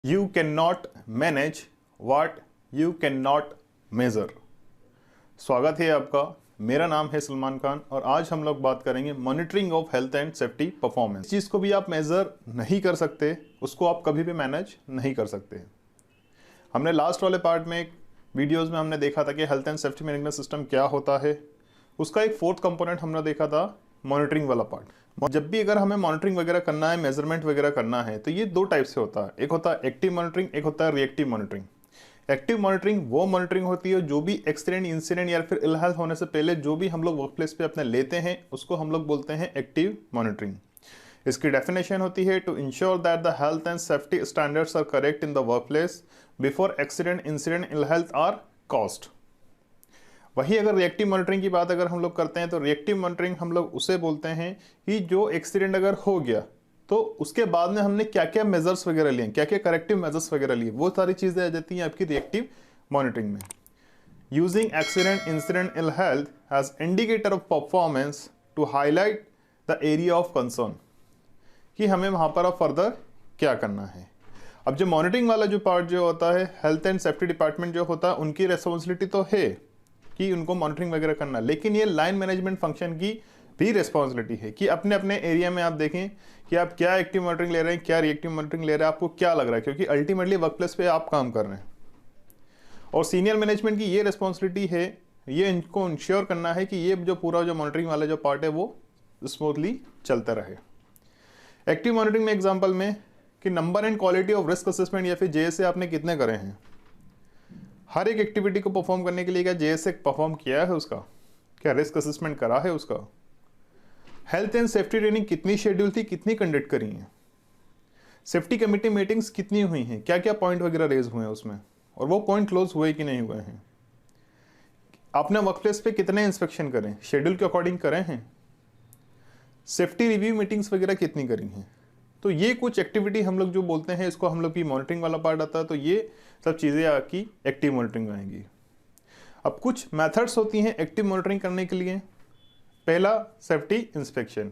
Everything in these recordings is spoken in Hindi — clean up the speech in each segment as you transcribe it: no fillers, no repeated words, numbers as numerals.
You cannot manage what you cannot measure। स्वागत है आपका। मेरा नाम है सलमान खान और आज हम लोग बात करेंगे monitoring of health and safety performance. चीज़ को भी आप मेज़र नहीं कर सकते, उसको आप कभी भी मैनेज नहीं कर सकते। हमने लास्ट वाले पार्ट में वीडियोस में हमने देखा था कि health and safety management system क्या होता है। उसका एक फोर्थ कंपोनेंट हमने देखा था मॉनिटरिंग वाला पार्ट। जब भी अगर हमें मॉनिटरिंग वगैरह करना है, मेजरमेंट वगैरह करना है, तो ये दो टाइप से होता है। एक होता है एक्टिव मॉनिटरिंग, एक होता है रिएक्टिव मॉनिटरिंग। एक्टिव मॉनिटरिंग वो मॉनिटरिंग होती है जो भी एक्सीडेंट, इंसिडेंट या फिर इल हेल्थ होने से पहले जो भी हम लोग वर्क प्लेस पे अपने लेते हैं उसको हम लोग बोलते हैं एक्टिव मॉनिटरिंग। इसकी डेफिनेशन होती है to ensure that the health and safety standards are correct in the work place before accident, incident, ill health are caused. वही अगर रिएक्टिव मॉनिटरिंग की बात अगर हम लोग करते हैं तो रिएक्टिव मॉनिटरिंग हम लोग उसे बोलते हैं कि जो एक्सीडेंट अगर हो गया तो उसके बाद में हमने क्या क्या मेजर्स वगैरह लिए, क्या क्या करेक्टिव मेजर्स वगैरह लिए, वो सारी चीज़ें आ जाती हैं आपकी रिएक्टिव मॉनिटरिंग में। Using accident, incident, ill health as indicator of performance to highlight the area of concern, कि हमें वहाँ पर अब फर्दर क्या करना है। अब जो मॉनिटरिंग वाला जो पार्ट जो होता है, हेल्थ एंड सेफ्टी डिपार्टमेंट जो होता है, उनकी रेस्पॉन्सिबिलिटी तो है कि उनको मॉनिटरिंग वगैरह करना, लेकिन ये लाइन मैनेजमेंट फंक्शन की भी रिस्पॉन्सिबिलिटी है कि अपने अपने एरिया में आप देखें कि आप क्या एक्टिव मॉनिटरिंग ले रहे हैं, क्या रिएक्टिव मॉनिटरिंग ले रहे हैं, आपको क्या लग रहा है, क्योंकि अल्टीमेटली वर्क प्लेस पे आप काम कर रहे हैं। और सीनियर मैनेजमेंट की ये रिस्पॉन्सिबिलिटी है, ये इनको इंश्योर करना है कि ये जो पूरा जो मॉनिटरिंग वाला जो पार्ट है वो स्मूथली चलता रहे। एक्टिव मॉनिटरिंग में एग्जाम्पल में कि number and quality of risk assessment या फिर जेएसए आपने कितने करे हैं। हर एक एक्टिविटी को परफॉर्म करने के लिए क्या जेएसए परफॉर्म किया है उसका, क्या रिस्क असेसमेंट करा है उसका। हेल्थ एंड सेफ्टी ट्रेनिंग कितनी शेड्यूल थी, कितनी कंडक्ट करी है। सेफ्टी कमेटी मीटिंग्स कितनी हुई हैं, क्या क्या पॉइंट वगैरह रेज हुए हैं उसमें, और वो पॉइंट क्लोज हुए कि नहीं हुए हैं। आपने वर्क प्लेस पे कितने इंस्पेक्शन करें, शेड्यूल के अकॉर्डिंग करें हैं। सेफ्टी रिव्यू मीटिंग्स वगैरह कितनी करी हैं। तो ये कुछ एक्टिविटी हम लोग जो बोलते हैं, इसको हम लोग की मॉनिटरिंग वाला पार्ट आता है। तो ये सब चीज़ें आपकी एक्टिव मॉनिटरिंग आएंगी। अब कुछ मेथड्स होती हैं एक्टिव मॉनिटरिंग करने के लिए। पहला, सेफ्टी इंस्पेक्शन।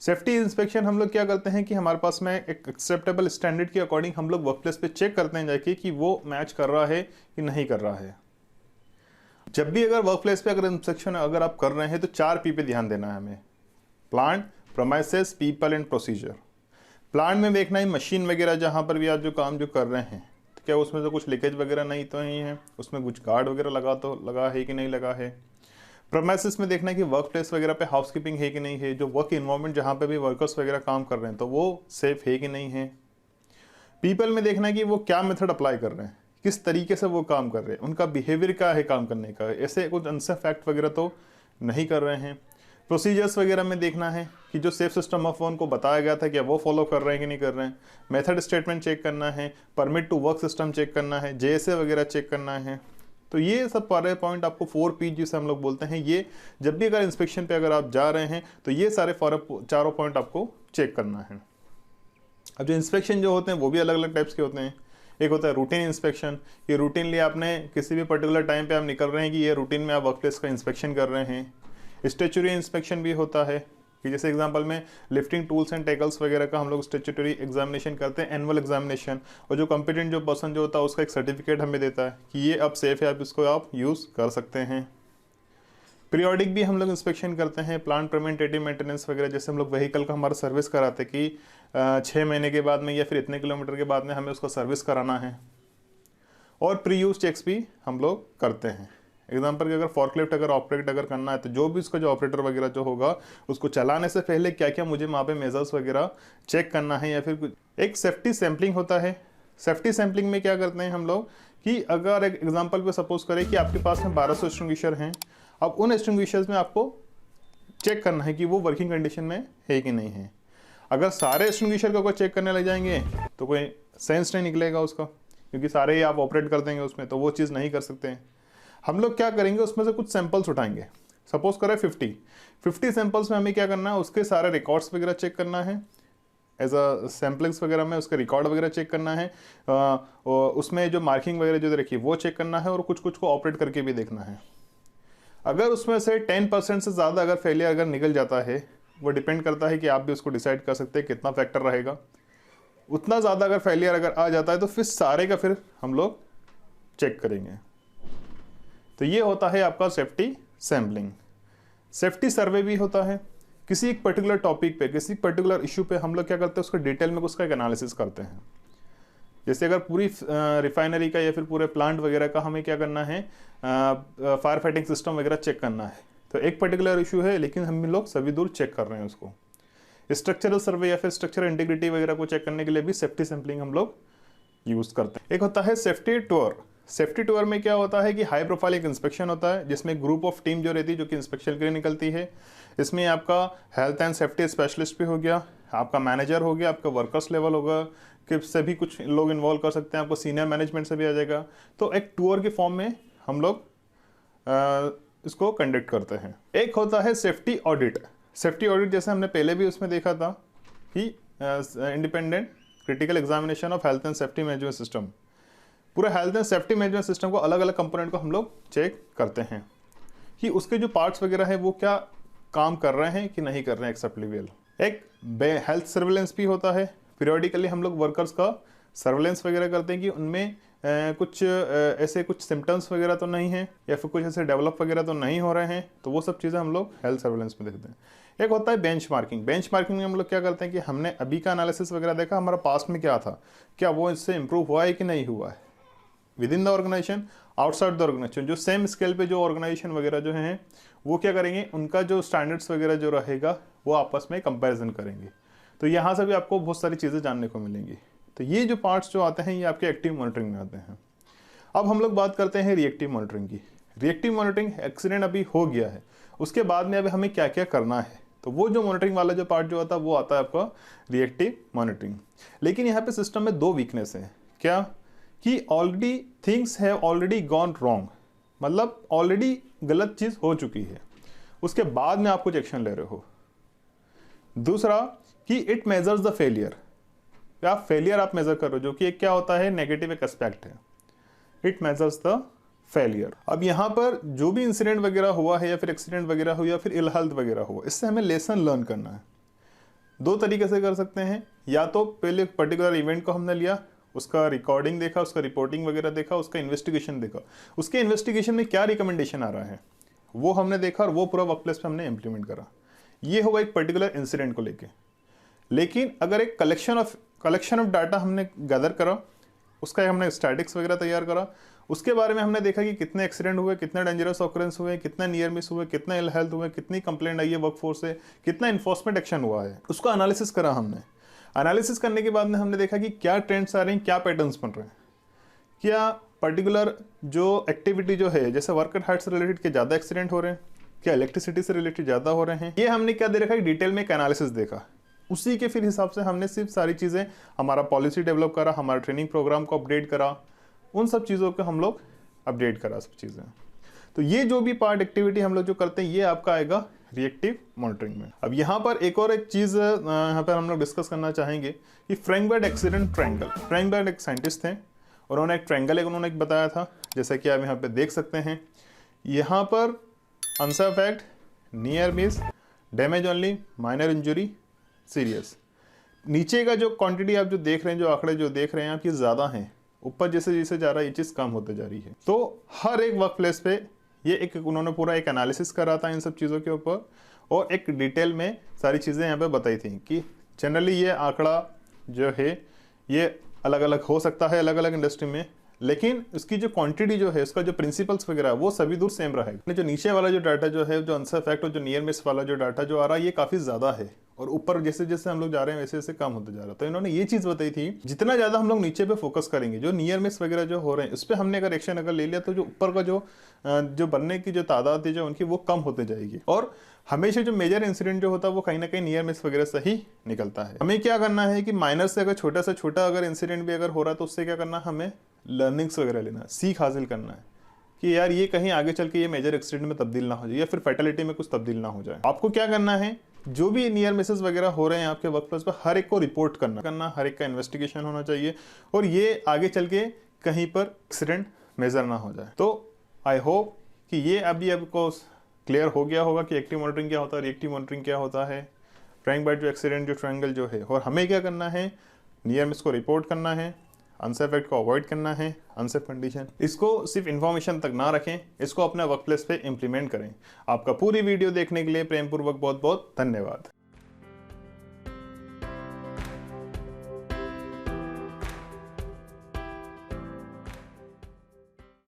सेफ्टी इंस्पेक्शन हम लोग क्या करते हैं कि हमारे पास में एक एक्सेप्टेबल स्टैंडर्ड के अकॉर्डिंग हम लोग वर्क प्लेस पे चेक करते हैं जाके कि वो मैच कर रहा है कि नहीं कर रहा है। जब भी अगर वर्क प्लेस पे अगर इंस्पेक्शन अगर आप कर रहे हैं तो 4P पे ध्यान देना है हमें। Plant, premises, people and procedure. Plant में देखना है मशीन वगैरह जहाँ पर भी आप जो काम जो कर रहे हैं तो क्या उसमें से कुछ लीकेज वगैरह नहीं तो नहीं है, उसमें कुछ गार्ड वगैरह लगा है कि नहीं लगा है। प्रीमाइसेस में देखना है कि वर्क प्लेस वगैरह पे हाउसकीपिंग है कि नहीं है, जो वर्क इन्वायरमेंट जहाँ पे भी वर्कर्स वगैरह काम कर रहे हैं तो वो सेफ है कि नहीं है। पीपल में देखना है कि वो क्या मेथड अप्लाई कर रहे हैं, किस तरीके से वो काम कर रहे हैं, उनका बिहेवियर क्या है काम करने का, ऐसे कुछ अनसेफ फैक्ट वगैरह तो नहीं कर रहे हैं। प्रोसीजर्स वगैरह में देखना है कि जो सेफ सिस्टम ऑफ उनको बताया गया था क्या वो फॉलो कर रहे हैं कि नहीं कर रहे हैं। मेथड स्टेटमेंट चेक करना है, permit to work system check करना है, जेएसए वगैरह चेक करना है। तो ये सब सारे पॉइंट आपको 4P जिसे हम लोग बोलते हैं, ये जब भी अगर इंस्पेक्शन पे अगर आप जा रहे हैं तो ये सारे चारों पॉइंट आपको चेक करना है। अब जो इंस्पेक्शन जो होते हैं वो भी अलग अलग टाइप्स के होते हैं। एक होता है रूटीन इंस्पेक्शन, ये रूटीनली आपने किसी भी पर्टिकुलर टाइम पे आप निकल रहे हैं कि ये रूटीन में आप वर्क प्लेस का इंस्पेक्शन कर रहे हैं। स्टैट्यूटरी इंस्पेक्शन भी होता है कि जैसे एग्जांपल में लिफ्टिंग टूल्स एंड टेकल्स वगैरह का हम लोग स्टैट्यूटरी एग्जामिनेशन करते हैं, एनुअल एग्जामिनेशन, और जो कॉम्पिटेंट जो पर्सन जो होता है उसका एक सर्टिफिकेट हमें देता है कि ये अब सेफ है, आप इसको आप यूज़ कर सकते हैं। पीरियोडिक भी हम लोग इंस्पेक्शन करते हैं, प्लांट प्रिवेंटिव मेंटेनेंस वगैरह, जैसे हम लोग व्हीकल का हमारा सर्विस कराते हैं कि 6 महीने के बाद में या फिर इतने किलोमीटर के बाद में हमें उसका सर्विस कराना है। और प्री यूज चेक्स भी हम लोग करते हैं। एग्जाम्पल के अगर फॉर्कलिफ्ट अगर ऑपरेट अगर करना है तो जो भी उसका जो ऑपरेटर वगैरह जो होगा उसको चलाने से पहले क्या क्या मुझे वहाँ पे मेजर्स वगैरह चेक करना है, या फिर कुछ एक सेफ्टी सैम्पलिंग होता है। सेफ्टी सैम्पलिंग में क्या करते हैं हम लोग कि अगर एक एग्जाम्पल पे सपोज करें कि आपके पास में 1200 एक्सटिंग्विशर हैं, अब उन एक्सटिंग्विशर्स में आपको चेक करना है कि वो वर्किंग कंडीशन में है कि नहीं है। अगर सारे एक्सटिंग्विशर को अगर चेक करने लग जाएंगे तो कोई सेंस नहीं निकलेगा उसका, क्योंकि सारे ही आप ऑपरेट कर देंगे उसमें, तो वो चीज़ नहीं कर सकते हैं। हम लोग क्या करेंगे, उसमें से कुछ सैंपल्स उठाएंगे। सपोज करें 50 सैंपल्स में हमें क्या करना है, उसके सारे रिकॉर्ड्स वगैरह चेक करना है। एज अ सैम्पलिंग्स वगैरह में उसके रिकॉर्ड वगैरह चेक करना है, उसमें जो मार्किंग वगैरह जो रखी है वो चेक करना है, और कुछ कुछ को ऑपरेट करके भी देखना है। अगर उसमें से 10% से ज़्यादा अगर फेलियर अगर निकल जाता है, वो डिपेंड करता है कि आप भी उसको डिसाइड कर सकते हैं कितना फैक्टर रहेगा। उतना ज़्यादा अगर फेलियर अगर आ जाता है तो फिर सारे का फिर हम लोग चेक करेंगे। तो ये होता है आपका सेफ्टी सैम्पलिंग। सेफ्टी सर्वे भी होता है, किसी एक पर्टिकुलर टॉपिक पे, किसी पर्टिकुलर इशू पे हम लोग क्या करते हैं, उसका डिटेल में उसका एक एनालिसिस करते हैं। जैसे अगर पूरी रिफाइनरी का या फिर पूरे प्लांट वगैरह का हमें क्या करना है, फायर फाइटिंग सिस्टम वगैरह चेक करना है, तो एक पर्टिकुलर इशू है लेकिन हम लोग सभी दूर चेक कर रहे हैं उसको। स्ट्रक्चरल सर्वे या फिर स्ट्रक्चरल इंटीग्रिटी वगैरह को चेक करने के लिए भी सेफ्टी सैंपलिंग हम लोग यूज करते हैं। एक होता है सेफ्टी टूर। सेफ्टी टूर में क्या होता है कि हाई प्रोफाइल एक इंस्पेक्शन होता है जिसमें ग्रुप ऑफ टीम जो रहती है जो कि इंस्पेक्शन के लिए निकलती है। इसमें आपका हेल्थ एंड सेफ्टी स्पेशलिस्ट भी हो गया, आपका मैनेजर हो गया, आपका वर्कर्स लेवल होगा कि से भी कुछ लोग इन्वॉल्व कर सकते हैं, आपको सीनियर मैनेजमेंट से भी आ जाएगा। तो एक टूर के फॉर्म में हम लोग इसको कंडक्ट करते हैं। एक होता है सेफ्टी ऑडिट। सेफ्टी ऑडिट जैसे हमने पहले भी उसमें देखा था कि independent critical examination of health and safety management system. पूरा health and safety management system को अलग अलग कंपोनेंट को हम लोग चेक करते हैं कि उसके जो पार्ट्स वगैरह है वो क्या काम कर रहे हैं कि नहीं कर रहे हैं एक्सेप्टेबल वेल। एक हेल्थ सर्वेलेंस भी होता है। पीरियडिकली हम लोग वर्कर्स का सर्वेलेंस वगैरह करते हैं कि उनमें कुछ ऐसे कुछ सिम्टम्स वगैरह तो नहीं है या फिर कुछ ऐसे डेवलप वगैरह तो नहीं हो रहे हैं, तो वो सब चीज़ें हम लोग हेल्थ सर्वेलेंस में देखते हैं। एक होता है बेंचमार्किंग। बेंचमार्किंग में हम लोग क्या करते हैं कि हमने अभी का एनालिसिस वगैरह देखा, हमारा पास्ट में क्या था, क्या वो इससे इंप्रूव हुआ है कि नहीं हुआ है within the organisation, outside the organisation. जो सेम स्केल पे जो ऑर्गेनाइजेशन वगैरह जो हैं वो क्या करेंगे, उनका जो स्टैंडर्ड्स वगैरह जो रहेगा वो आपस में कंपैरिजन करेंगे। तो यहाँ से भी आपको बहुत सारी चीज़ें जानने को मिलेंगी। तो ये जो पार्ट्स जो आते हैं ये आपके एक्टिव मॉनिटरिंग में आते हैं। अब हम लोग बात करते हैं रिएक्टिव मॉनिटरिंग की। रिएक्टिव मॉनिटरिंग, एक्सीडेंट अभी हो गया है, उसके बाद में अभी हमें क्या क्या करना है, तो वो जो मॉनिटरिंग वाला जो पार्ट जो आता है वो आता है आपका रिएक्टिव मॉनिटरिंग। लेकिन यहाँ पे सिस्टम में दो वीकनेस है। क्या कि already things have already gone wrong, मतलब ऑलरेडी गलत चीज़ हो चुकी है, उसके बाद में आप कुछ एक्शन ले रहे हो। दूसरा कि इट मेजर्स द फेलियर, आप फेलियर आप मेजर कर रहे हो, जो कि एक क्या होता है, नेगेटिव एक एस्पेक्ट है। It measures the failure. अब यहाँ पर जो भी इंसिडेंट वगैरह हुआ है या फिर एक्सीडेंट वगैरह हुआ या फिर इल हेल्थ वगैरह हुआ, इससे हमें लेसन लर्न करना है। दो तरीके से कर सकते हैं, या तो पहले पर्टिकुलर इवेंट को हमने लिया, उसका रिकॉर्डिंग देखा, उसका रिपोर्टिंग वगैरह देखा, उसका इन्वेस्टिगेशन देखा, उसके इन्वेस्टिगेशन में क्या रिकमेंडेशन आ रहा है वो हमने देखा और वो पूरा वर्क प्लेस पे हमने इम्प्लीमेंट करा। ये होगा एक पर्टिकुलर इंसिडेंट को लेके। लेकिन अगर एक कलेक्शन ऑफ डाटा हमने गैदर करा, उसका हमने स्टैटिक्स वगैरह तैयार करा, उसके बारे में हमने देखा कि कितने एक्सीडेंट हुए, कितने डेंजरस ऑकरेंस हुए, कितने नियर मिस हुए, कितने इल हेल्थ हुए, कितनी कंप्लेंट आई है वर्कफोर्स से, कितना इन्फोर्समेंट एक्शन हुआ है, उसका एनालिसिस करा हमने। एनालिसिस करने के बाद में हमने देखा कि क्या ट्रेंड्स आ रहे हैं, क्या पैटर्न्स बन रहे हैं, क्या पर्टिकुलर जो एक्टिविटी जो है, जैसे वर्क एट हाइट से रिलेटेड के ज़्यादा एक्सीडेंट हो रहे हैं, क्या इलेक्ट्रिसिटी से रिलेटेड ज़्यादा हो रहे हैं, ये हमने क्या दे रखा है, डिटेल में एक एनालिसिस देखा। उसी के फिर हिसाब से हमने सिर्फ सारी चीज़ें, हमारा पॉलिसी डेवलप करा, हमारा ट्रेनिंग प्रोग्राम को अपडेट करा, उन सब चीज़ों को हम लोग अपडेट करा सब चीज़ें। तो ये जो भी पार्ट एक्टिविटी हम लोग जो करते हैं ये आपका आएगा रिएक्टिव मॉनिटरिंग में। अब यहाँ पर एक चीज़ यहाँ पर हम लोग डिस्कस करना चाहेंगे कि Frank bird accident triangle. Frank bird एक साइंटिस्ट थे, उन्होंने एक ट्रायंगल उन्होंने एक बताया था, जैसा कि आप यहाँ पे देख सकते हैं। यहाँ पर answer fact, near miss, damage only, minor injury, serious. नीचे का जो क्वांटिटी आप जो देख रहे हैं, जो आंकड़े जो देख रहे हैं आप, ये ज़्यादा हैं, ऊपर जैसे जैसे जा रहा है ये चीज़ कम होते जा रही है। तो हर एक वर्क प्लेस पे ये एक उन्होंने पूरा एक एनालिसिस करा था इन सब चीज़ों के ऊपर, और एक डिटेल में सारी चीज़ें यहाँ पे बताई थी कि जनरली ये आंकड़ा जो है ये अलग अलग हो सकता है अलग अलग इंडस्ट्री में, लेकिन उसकी जो क्वांटिटी जो है, उसका जो प्रिंसिपल्स वगैरह वो सभी दूर सेम रहेगा। जो नीचे वाला जो डाटा जो है, जो आंसर फैक्ट और जो नियर मिस वाला जो डाटा जो आ रहा है ये काफ़ी ज़्यादा है, और ऊपर जैसे जैसे हम लोग जा रहे हैं वैसे वैसे कम होते जा रहा है। तो इन्होंने ये चीज़ बताई थी, जितना ज़्यादा हम लोग नीचे पे फोकस करेंगे, जो नियर मिस वगैरह जो हो रहे हैं उस पर हमने अगर एक्शन अगर ले लिया, तो जो ऊपर का जो बनने की जो तादाद है जो उनकी वो कम होते जाएगी, और हमेशा जो मेजर इंसिडेंट जो होता है वो कहीं ना कहीं नियर मिस वगैरह से ही निकलता है। हमें क्या करना है कि माइनर से अगर छोटा से छोटा अगर इंसिडेंट भी अगर हो रहा है तो उससे क्या करना है, हमें लर्निंग्स वगैरह लेना है, सीख हासिल करना है कि यार ये कहीं आगे चल के ये मेजर एक्सीडेंट में तब्दील ना हो जाए या फिर फैटेलिटी में कुछ तब्दील ना हो जाए। आपको क्या करना है, जो भी नियर मिसेस वगैरह हो रहे हैं आपके वर्क प्लेस पर, हर एक को रिपोर्ट करना, हर एक का इन्वेस्टिगेशन होना चाहिए, और ये आगे चल के कहीं पर एक्सीडेंट मेजर ना हो जाए। तो आई होप कि ये अभी आपको क्लियर हो गया होगा कि एक्टिव मॉनिटरिंग क्या होता है, रिएक्टिव मॉनिटरिंग क्या होता है, फ्रैंक बर्ड जो एक्सीडेंट जो ट्रायंगल जो है, और हमें क्या करना है, नियर मिस को रिपोर्ट करना है, अनसेफ एक्ट को अवॉइड करना है, अनसेफ कंडीशन। इसको सिर्फ इन्फॉर्मेशन तक ना रखें, इसको अपने वर्क प्लेस पे इम्प्लीमेंट करें। आपका पूरी वीडियो देखने के लिए प्रेमपूर्वक बहुत बहुत धन्यवाद।